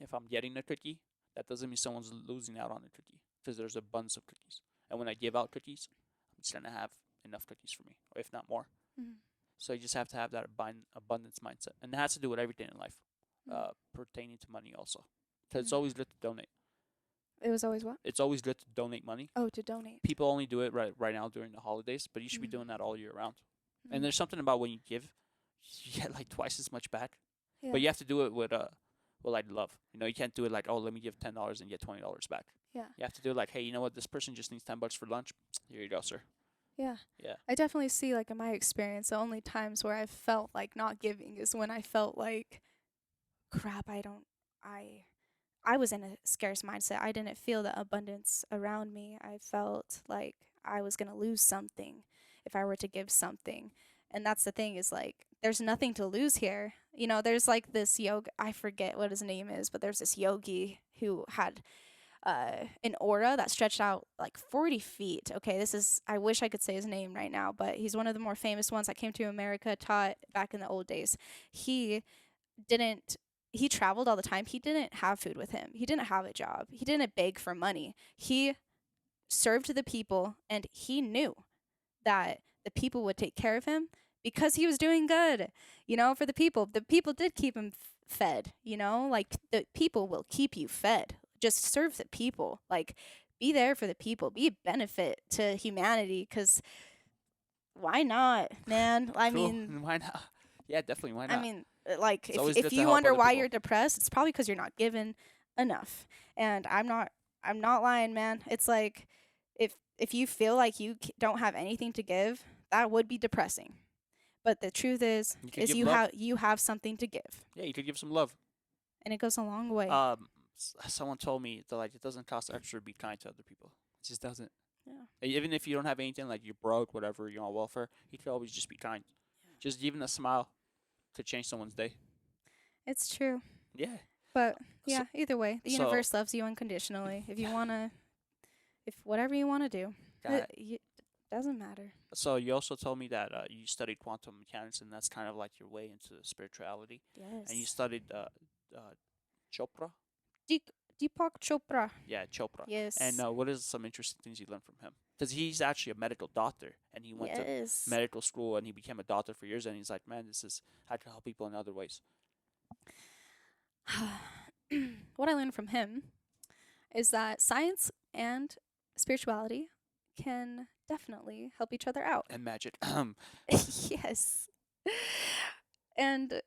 Speaker 1: if I'm getting a cookie, that doesn't mean someone's losing out on a cookie, because there's abundance of cookies. And when I give out cookies, I'm just gonna have enough cookies for me, or if not more. Mm-hmm. So you just have to have that abundance mindset, and it has to do with everything in life, pertaining to money also. Because it's always good to donate.
Speaker 2: It was always what?
Speaker 1: It's always good to donate money.
Speaker 2: Oh, to donate.
Speaker 1: People only do it right now during the holidays, but you should be doing that all year round. And there's something about when you give, you get like twice as much back. Yeah. But you have to do it with like love. You can't do it like, oh, let me give $10 and get $20 back. Yeah. You have to do it like, hey, you know what? This person just needs $10 for lunch. Here you go, sir.
Speaker 2: Yeah. Yeah. I definitely see, like, in my experience, the only times where I felt like not giving is when I felt like, crap, I was in a scarce mindset. I didn't feel the abundance around me. I felt like I was going to lose something if I were to give something. And that's the thing, is like, there's nothing to lose here. There's like this yoga, I forget what his name is, but there's this yogi who had an aura that stretched out like 40 feet. Okay, I wish I could say his name right now, but he's one of the more famous ones that came to America, taught back in the old days. He traveled all the time. He didn't have food with him. He didn't have a job. He didn't beg for money. He served the people, and he knew that the people would take care of him because he was doing good, for the people. The people did keep him fed, like the people will keep you fed. just serve the people. Like, be there for the people. Be a benefit to humanity. Because why not, man? I
Speaker 1: Cool.
Speaker 2: mean,
Speaker 1: Why not? Yeah, definitely. Why
Speaker 2: I
Speaker 1: not?
Speaker 2: mean, like
Speaker 1: It's
Speaker 2: if
Speaker 1: always
Speaker 2: if
Speaker 1: good to
Speaker 2: you
Speaker 1: help
Speaker 2: wonder
Speaker 1: other
Speaker 2: why
Speaker 1: people.
Speaker 2: you're depressed, it's probably because you're not given enough. And I'm not lying, man. It's like if you feel like you don't have anything to give, that would be depressing. But the truth
Speaker 1: You could
Speaker 2: is
Speaker 1: give love.
Speaker 2: you have something to give,
Speaker 1: Yeah, you could give some love.
Speaker 2: and it goes a long way.
Speaker 1: Someone told me that like it doesn't cost extra to be kind to other people. It just doesn't.
Speaker 2: Yeah.
Speaker 1: Even if you don't have anything, like you're broke, whatever, you're on welfare, you could always just be kind. Just even a smile could change someone's day.
Speaker 2: It's true.
Speaker 1: Yeah.
Speaker 2: But
Speaker 1: So,
Speaker 2: yeah, either way, the
Speaker 1: so
Speaker 2: universe loves you unconditionally. If you wanna, if whatever you wanna do,
Speaker 1: got it.
Speaker 2: it doesn't matter.
Speaker 1: So you also told me that you studied quantum mechanics, and that's kind of like your way into spirituality. And you
Speaker 2: Yes.
Speaker 1: studied Chopra.
Speaker 2: Deep Deepak Chopra.
Speaker 1: Yeah, Chopra. And
Speaker 2: Yes.
Speaker 1: what is some interesting things you learned from him? Because he's actually a medical doctor, and he went to
Speaker 2: Yes.
Speaker 1: medical school, and he became a doctor for years. And he's like, man, this is how to help people in other ways.
Speaker 2: What I learned from him is that science and spirituality can definitely help each other out.
Speaker 1: And magic.
Speaker 2: Yes. And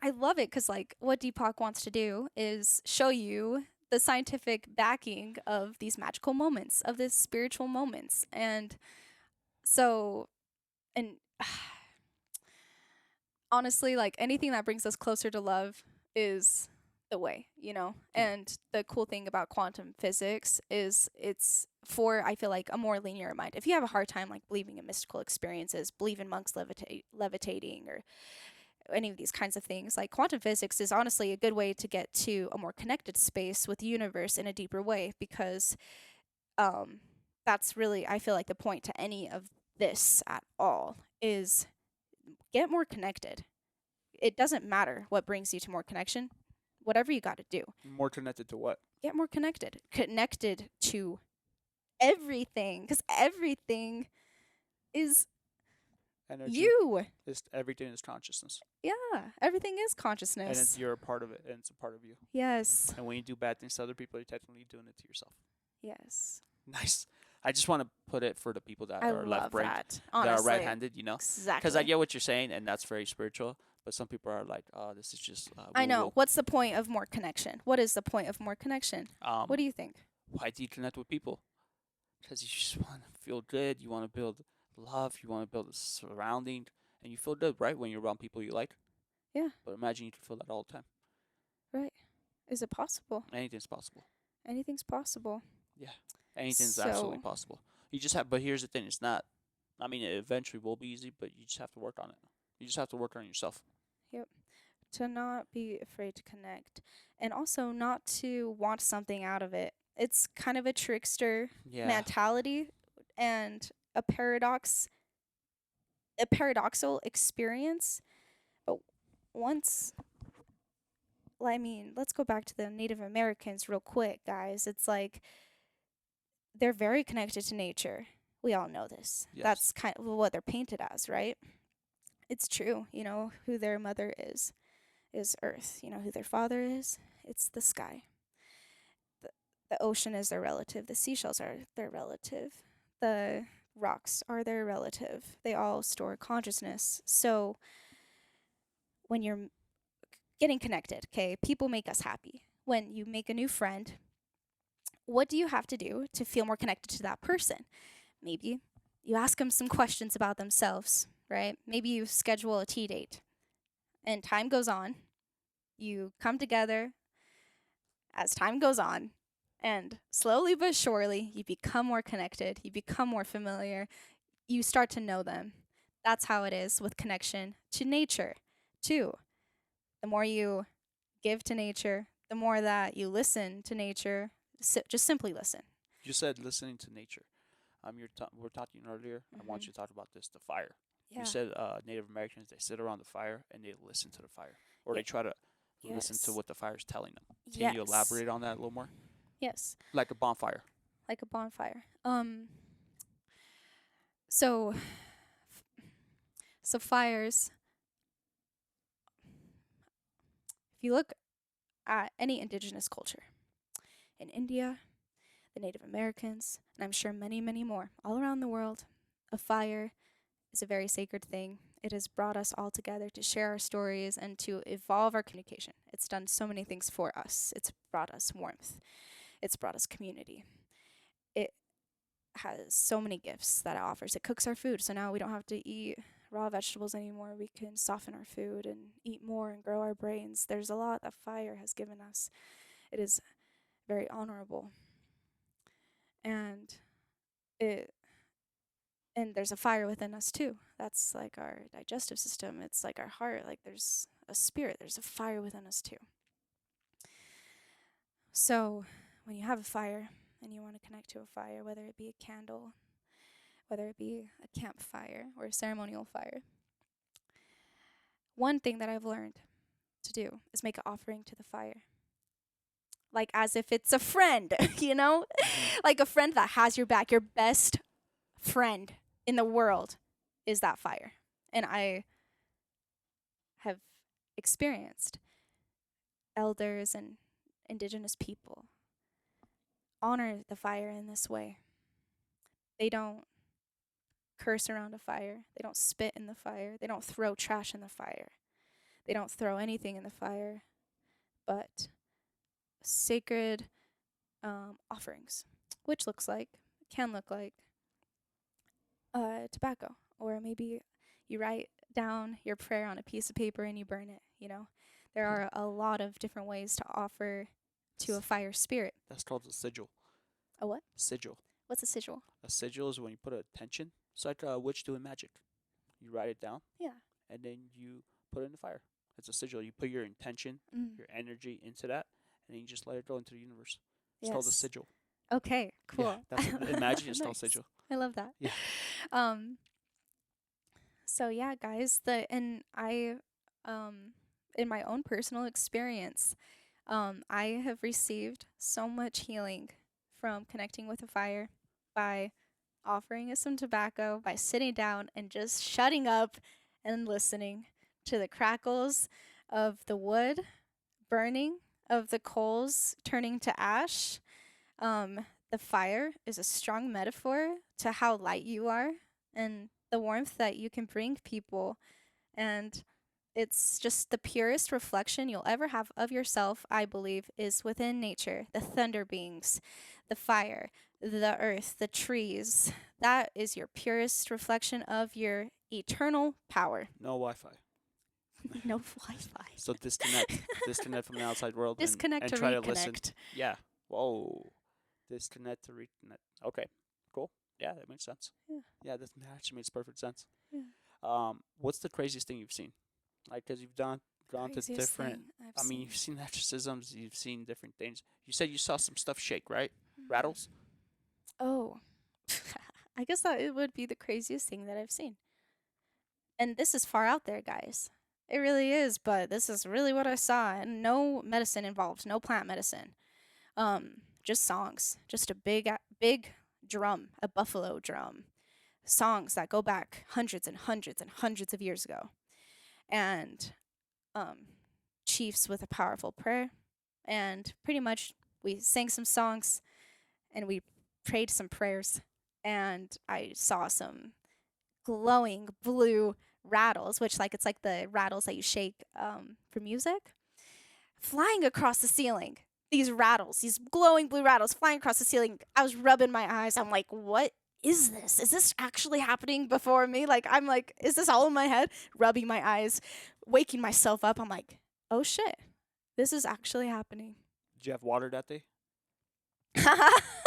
Speaker 2: I love it because like what Deepak wants to do is show you the scientific backing of these magical moments, of these spiritual moments. And so and honestly, like anything that brings us closer to love is the way, you know?
Speaker 1: Yeah.
Speaker 2: And the cool thing about quantum physics is it's for, I feel like, a more linear mind. If you have a hard time like believing in mystical experiences, believe in monks levitating or any of these kinds of things, like quantum physics is honestly a good way to get to a more connected space with the universe in a deeper way because um that's really, I feel like, the point to any of this at all is get more connected. It doesn't matter what brings you to more connection. Whatever you got to do,
Speaker 1: More connected to what?
Speaker 2: get more connected. Connected to everything cuz everything is
Speaker 1: Energy.
Speaker 2: you.
Speaker 1: Is everything is consciousness,
Speaker 2: Yeah, everything is
Speaker 1: and it's
Speaker 2: consciousness.
Speaker 1: you're a part of it, and it's a part of you.
Speaker 2: Yes.
Speaker 1: And when you do bad things to other people, you're technically doing it to yourself.
Speaker 2: Yes.
Speaker 1: Nice. I just want to put it for the people that
Speaker 2: I
Speaker 1: are
Speaker 2: love
Speaker 1: left-brained,
Speaker 2: that.
Speaker 1: that are
Speaker 2: Honestly.
Speaker 1: right-handed. You know,
Speaker 2: Exactly.
Speaker 1: because I get what you're saying, and that's very spiritual. But some people are like, "Oh, this is just."
Speaker 2: I know.
Speaker 1: woo-woo."
Speaker 2: What's the point of more connection? What is the point of more connection? What do you think?
Speaker 1: Why do you connect with people? Because you just want to feel good. You want to build love. You want to build a surrounding, and you feel good, right, when you're around people you like.
Speaker 2: Yeah.
Speaker 1: But imagine you can feel that all the time.
Speaker 2: Right. Is it possible?
Speaker 1: Anything's possible.
Speaker 2: Anything's possible.
Speaker 1: Yeah, anything's absolutely
Speaker 2: So,
Speaker 1: possible. You just have, but here's the thing: it's not. I mean, it eventually will be easy, but you just have to work on it. You just have to work on yourself.
Speaker 2: yep. To not be afraid to connect and also not to want something out of it. It's kind of a trickster
Speaker 1: Yeah.
Speaker 2: mentality and a paradoxical experience. But once, I mean, let's go back to the Native Americans real quick, guys. It's like they're very connected to nature. We all know this.
Speaker 1: Yes.
Speaker 2: That's kind of what they're painted as, right? It's true. You know who their mother is Earth. You know who their father is? It's the sky. The ocean is their relative. The seashells are their relative. The rocks are their relative. They all store consciousness. So when you're getting connected, okay, people make us happy. When you make a new friend, what do you have to do to feel more connected to that person? Maybe you ask them some questions about themselves, right? Maybe you schedule a tea date. And time goes on. You come together as time goes on. And slowly but surely, you become more connected. You become more familiar. You start to know them. That's how it is with connection to nature, too. The more you give to nature, the more that you listen to nature, just simply listen.
Speaker 1: You said listening to nature. We're talking earlier. I want
Speaker 2: Mhm.
Speaker 1: you to talk about this. The fire.
Speaker 2: Yeah.
Speaker 1: You said Native Americans, they sit around the fire and they listen to the fire, or
Speaker 2: Yeah.
Speaker 1: they try to listen to
Speaker 2: Yes.
Speaker 1: what the fire is telling them. Can
Speaker 2: Yes.
Speaker 1: you elaborate on that a little more?
Speaker 2: Yes.
Speaker 1: Like a bonfire.
Speaker 2: Like a bonfire. So fires. If you look at any indigenous culture, in India, the Native Americans, and I'm sure many, many more all around the world. A fire is a very sacred thing. It has brought us all together to share our stories and to evolve our communication. It's done so many things for us. It's brought us warmth. It's brought us community. It has so many gifts that it offers. It cooks our food, so now we don't have to eat raw vegetables anymore. We can soften our food and eat more and grow our brains. There's a lot that fire has given us. It is very honorable. And it and there's a fire within us too. That's like our digestive system. It's like our heart. Like there's a spirit. There's a fire within us too. So when you have a fire and you want to connect to a fire, whether it be a candle, whether it be a campfire or a ceremonial fire, one thing that I've learned to do is make an offering to the fire. Like as if it's a friend, you know? Like a friend that has your back. Your best friend in the world is that fire. And I have experienced elders and indigenous people honor the fire in this way. They don't curse around a fire. They don't spit in the fire. They don't throw trash in the fire. They don't throw anything in the fire but sacred offerings, which can look like tobacco, or maybe you write down your prayer on a piece of paper and you burn it, you know. There are a lot of different ways to offer to a fire spirit.
Speaker 1: That's called a sigil.
Speaker 2: A what?
Speaker 1: Sigil.
Speaker 2: What's a sigil?
Speaker 1: A sigil is when you put a intention. It's like a witch doing magic. You write it down.
Speaker 2: Yeah.
Speaker 1: And then you put it in the fire. It's a sigil. You put your intention, your energy into that, and then you just let it go into the universe. It's called a sigil.
Speaker 2: Okay, cool.
Speaker 1: Yeah, imagine it's called sigil.
Speaker 2: I love that.
Speaker 1: Yeah.
Speaker 2: So yeah, guys, in my own personal experience, I have received so much healing from connecting with a fire by offering it some tobacco, by sitting down and just shutting up and listening to the crackles of the wood burning, of the coals turning to ash. The fire is a strong metaphor to how light you are and the warmth that you can bring people. And it's just the purest reflection you'll ever have of yourself, I believe, is within nature. The thunder beings, the fire, the earth, the trees. That is your purest reflection of your eternal power.
Speaker 1: No Wi-Fi.
Speaker 2: No Wi-Fi.
Speaker 1: So disconnect from the outside world.
Speaker 2: Disconnect
Speaker 1: and
Speaker 2: to
Speaker 1: try
Speaker 2: reconnect.
Speaker 1: to listen. Yeah. Whoa. Disconnect to reconnect. Okay. Cool. Yeah, that makes sense. Yeah, that actually makes perfect sense.
Speaker 2: Yeah.
Speaker 1: What's the craziest thing you've seen? Like, because you've gone to different. I mean, you've seen exorcisms. You've seen different things. You said you saw some stuff shake, right? Rattles.
Speaker 2: Oh, I guess that it would be the craziest thing that I've seen. And this is far out there, guys. It really is, but this is really what I saw. And no medicine involved, no plant medicine. Just songs, just a big drum, a buffalo drum. Songs that go back hundreds and hundreds and hundreds of years ago. And chiefs with a powerful prayer. And pretty much we sang some songs and we prayed some prayers. And I saw some glowing blue rattles, which it's like the rattles that you shake for music, flying across the ceiling. These rattles, these glowing blue rattles flying across the ceiling. I was rubbing my eyes. I'm like, what is this? Is this actually happening before me? I'm like, is this all in my head? Rubbing my eyes, waking myself up. I'm like, oh shit, this is actually happening.
Speaker 1: Did you have water that day?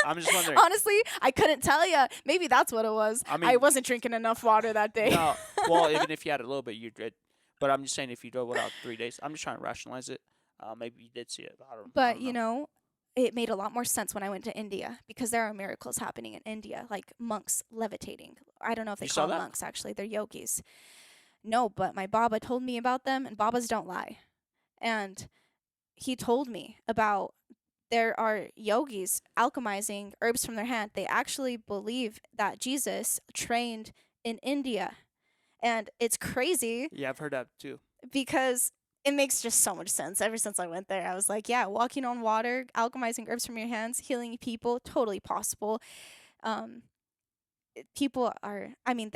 Speaker 1: I'm just wondering.
Speaker 2: Honestly, I couldn't tell you. Maybe that's what it was. I wasn't drinking enough water that day.
Speaker 1: No. Well, even if you had a little bit, you're good. But I'm just saying, if you go without 3 days, I'm just trying to rationalize it. Maybe you did see it. I don't know.
Speaker 2: It made a lot more sense when I went to India because there are miracles happening in India, like monks levitating. I don't know if they call them monks, actually. They're yogis. No, but my Baba told me about them, and Babas don't lie. And he told me about there are yogis alchemizing herbs from their hand. They actually believe that Jesus trained in India. And it's crazy.
Speaker 1: Yeah, I've heard that too.
Speaker 2: Because it makes just so much sense. Ever since I went there, I was like, yeah, walking on water, alchemizing herbs from your hands, healing people, totally possible. Um, People are, I mean,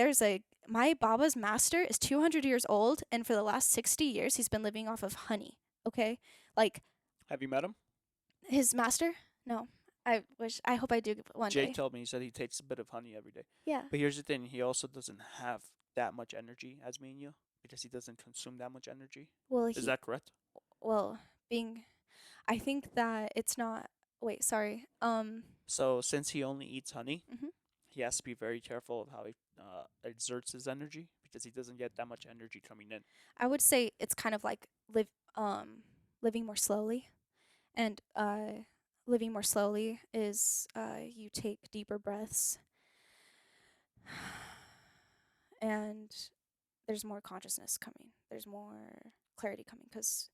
Speaker 2: my Baba's master is 200 years old, and for the last 60 years, he's been living off of honey. Okay? Like,
Speaker 1: Have you met him?
Speaker 2: his master? No. I hope I do one
Speaker 1: Jake
Speaker 2: day.
Speaker 1: told me he said he takes a bit of honey every day.
Speaker 2: Yeah.
Speaker 1: But here's the thing: he also doesn't have that much energy as me and you because he doesn't consume that much energy.
Speaker 2: Well,
Speaker 1: Is that correct?
Speaker 2: well, being, I think that it's not, wait, sorry.
Speaker 1: So since he only eats honey,
Speaker 2: Mhm.
Speaker 1: he has to be very careful of how he exerts his energy because he doesn't get that much energy coming in.
Speaker 2: I would say it's kind of like living more slowly. And living more slowly is you take deeper breaths and there's more consciousness coming. There's more clarity coming because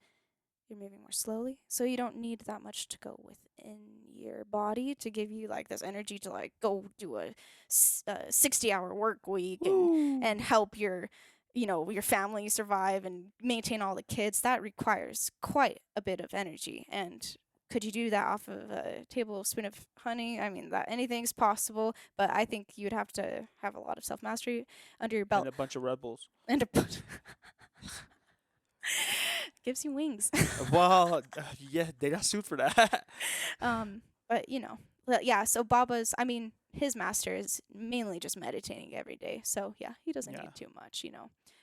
Speaker 2: you're moving more slowly. So you don't need that much to go within your body to give you like this energy to like go do a 60-hour work week and help your family survive and maintain all the kids. That requires quite a bit of energy. And could you do that off of a tablespoon of honey? I mean, that anything's possible, but I think you'd have to have a lot of self mastery under your
Speaker 1: And
Speaker 2: belt
Speaker 1: a bunch of Red Bulls.
Speaker 2: and gives you wings.
Speaker 1: Well, yeah, they got sued for that.
Speaker 2: But yeah. So Baba's, I mean, his master is mainly just meditating every day. So yeah, he doesn't
Speaker 1: Yeah.
Speaker 2: need too much.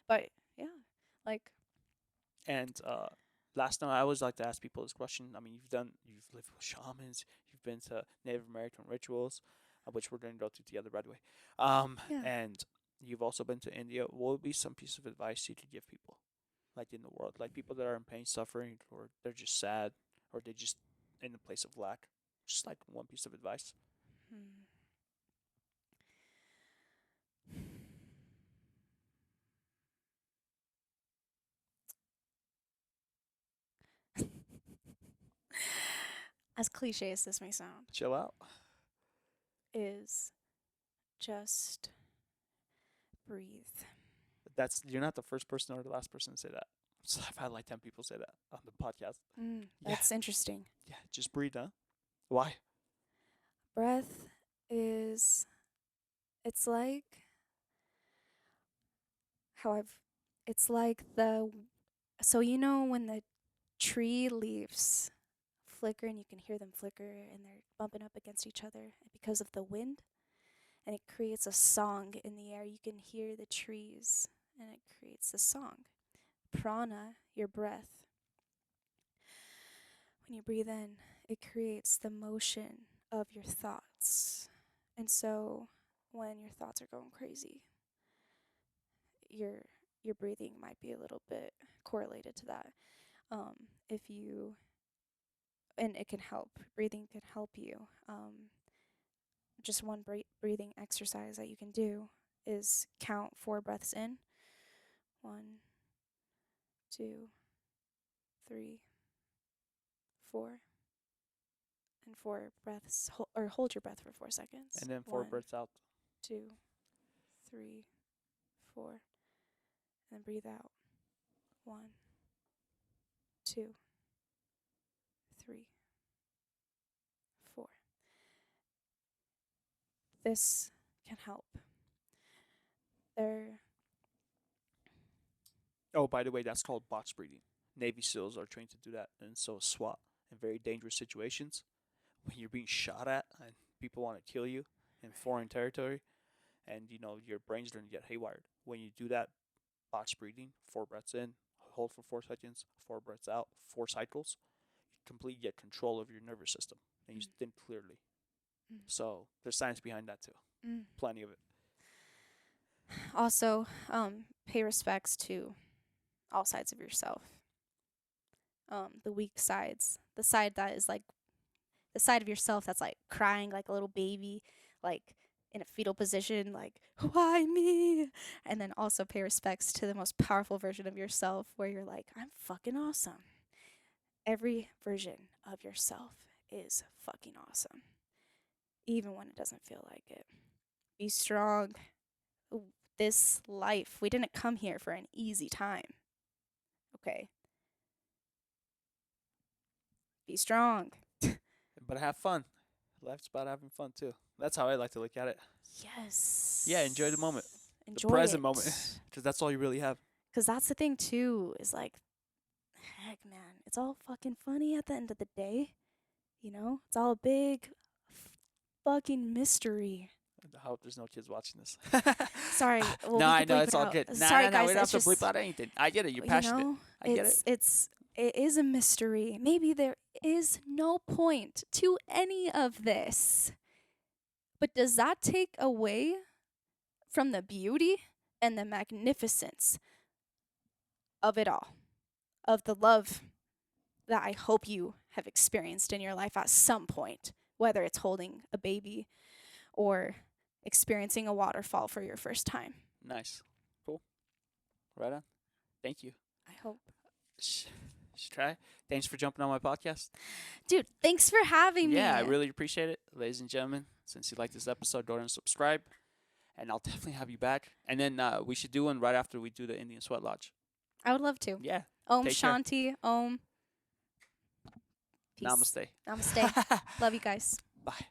Speaker 2: But yeah, like
Speaker 1: And last time I always like to ask people this question. I mean, you've lived with shamans, you've been to Native American rituals, which we're going to go through together, by the way.
Speaker 2: yeah.
Speaker 1: And you've also been to India. What would be some piece of advice you could give people, like in the world, like people that are in pain, suffering, or they're just sad, or they just in a place of lack? Just like one piece of advice.
Speaker 2: Hmm. As cliche as this may sound,
Speaker 1: Chill out.
Speaker 2: is just breathe.
Speaker 1: You're not the first person or the last person to say that. So I've had like 10 people say that on the podcast. Yeah,
Speaker 2: That's interesting.
Speaker 1: yeah. Just breathe, huh? Why?
Speaker 2: Breath is, it's like how I've, it's like so when the tree leaves flicker and you can hear them flicker and they're bumping up against each other because of the wind, and it creates a song in the air. You can hear the trees and it creates a song. Prana, your breath. When you breathe in, it creates the motion of your thoughts. And so when your thoughts are going crazy, your your breathing might be a little bit correlated to that. If you and it can help. Breathing can help you. Just one breathing exercise that you can do is count 4 breaths in. 1, 2, 3, 4, and 4 breaths. Or hold your breath for 4 seconds.
Speaker 1: And then 4 breaths out.
Speaker 2: 2, 3, 4, and then breathe out. 1, 2, 3, 4. This can help. There.
Speaker 1: Oh, by the way, that's called box breathing. Navy SEALs are trained to do that, and so is SWAT in very dangerous situations. When you're being shot at and people want to kill you in foreign territory, and your brain's going to get haywired. When you do that box breathing, 4 breaths in, hold for 4 seconds, 4 breaths out, 4 cycles, you completely get control of your nervous system and you think clearly.
Speaker 2: Mm.
Speaker 1: So there's science behind that too. Plenty of it.
Speaker 2: Also, pay respects to all sides of yourself. The weak sides, the side that is like the side of yourself that's like crying like a little baby, like in a fetal position, like why me? And then also pay respects to the most powerful version of yourself, where you're like, I'm fucking awesome. Every version of yourself is fucking awesome, even when it doesn't feel like it. Be strong. This life, we didn't come here for an easy time. Okay. Be strong.
Speaker 1: But have fun. Life's about having fun too. That's how I like to look at it.
Speaker 2: Yes.
Speaker 1: Yeah, enjoy the moment.
Speaker 2: Enjoy
Speaker 1: The present
Speaker 2: it.
Speaker 1: moment. Because that's all you really have.
Speaker 2: Because that's the thing, too, is like, heck, man, it's all fucking funny at the end of the day. You know? It's all a big fucking mystery.
Speaker 1: I hope there's no kids watching this.
Speaker 2: Sorry. Well,
Speaker 1: No,
Speaker 2: we
Speaker 1: I
Speaker 2: can
Speaker 1: know
Speaker 2: bleep
Speaker 1: it's
Speaker 2: it
Speaker 1: all
Speaker 2: out.
Speaker 1: good.
Speaker 2: Sorry,
Speaker 1: No,
Speaker 2: guys.
Speaker 1: we don't have
Speaker 2: It's
Speaker 1: to
Speaker 2: just,
Speaker 1: bleep out anything. I get it. You're
Speaker 2: you
Speaker 1: passionate.
Speaker 2: know,
Speaker 1: I get it.
Speaker 2: it is a mystery. Maybe there is no point to any of this. But does that take away from the beauty and the magnificence of it all? Of the love that I hope you have experienced in your life at some point, whether it's holding a baby or experiencing a waterfall for your first time.
Speaker 1: Nice. Cool. Right on. Thank you.
Speaker 2: I hope.
Speaker 1: Try. Thanks for jumping on my podcast.
Speaker 2: Dude, thanks for having me.
Speaker 1: Yeah, I really appreciate it. Ladies and gentlemen, since you like this episode, don't subscribe. And I'll definitely have you back. And then we should do one right after we do the Indian Sweat Lodge.
Speaker 2: I would love to.
Speaker 1: Yeah.
Speaker 2: Om
Speaker 1: Take care.
Speaker 2: Shanti. Om. Peace.
Speaker 1: Namaste.
Speaker 2: Namaste. Love you guys.
Speaker 1: Bye.